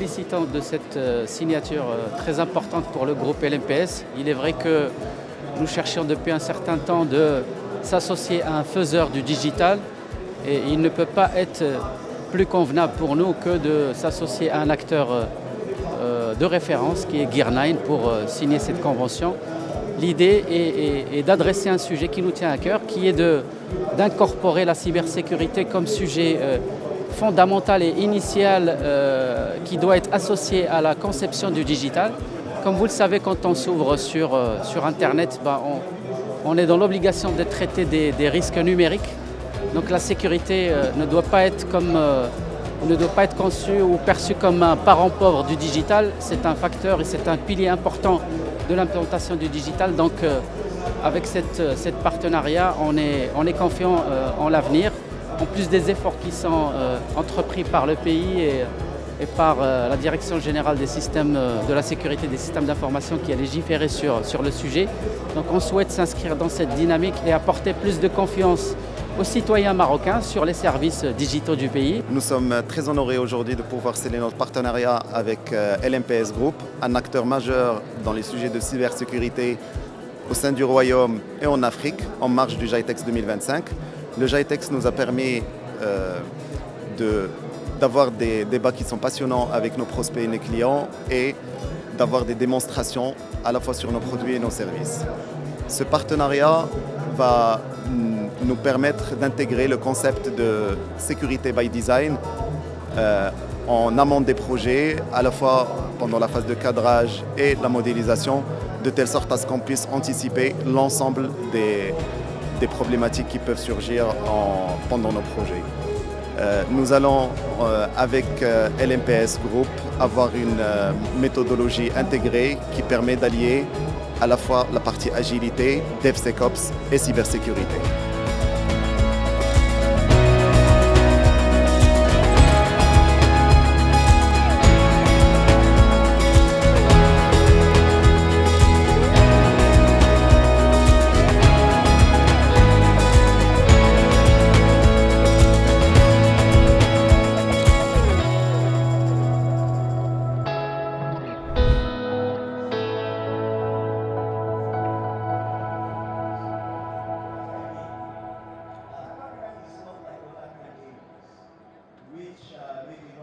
félicitant de cette signature très importante pour le groupe LMPS. Il est vrai que nous cherchions depuis un certain temps de s'associer à un faiseur du digital et il ne peut pas être plus convenable pour nous que de s'associer à un acteur de référence qui est Gear9 pour signer cette convention. L'idée est d'adresser un sujet qui nous tient à cœur, qui est d'incorporer la cybersécurité comme sujet fondamental et initial qui doit être associé à la conception du digital. Comme vous le savez, quand on s'ouvre sur Internet, on est dans l'obligation de traiter des risques numériques. Donc la sécurité ne doit pas être conçue ou perçue comme un parent pauvre du digital. C'est un facteur et c'est un pilier important de l'implantation du digital. Donc avec cette partenariat, on est confiant en l'avenir. En plus des efforts qui sont entrepris par le pays et par la Direction générale des systèmes de la sécurité des systèmes d'information qui a légiféré sur le sujet. Donc on souhaite s'inscrire dans cette dynamique et apporter plus de confiance aux citoyens marocains sur les services digitaux du pays. Nous sommes très honorés aujourd'hui de pouvoir sceller notre partenariat avec LMPS Group, un acteur majeur dans les sujets de cybersécurité au sein du Royaume et en Afrique, en marge du GITEX 2025. Le GITEX nous a permis d'avoir des débats qui sont passionnants avec nos prospects et nos clients et d'avoir des démonstrations à la fois sur nos produits et nos services. Ce partenariat va nous permettre d'intégrer le concept de sécurité by design en amont des projets, à la fois pendant la phase de cadrage et la modélisation, de telle sorte à ce qu'on puisse anticiper l'ensemble des problématiques qui peuvent surgir pendant nos projets. Nous allons, avec LMPS Group, avoir une méthodologie intégrée qui permet d'allier à la fois la partie agilité, DevSecOps et cybersécurité. Which maybe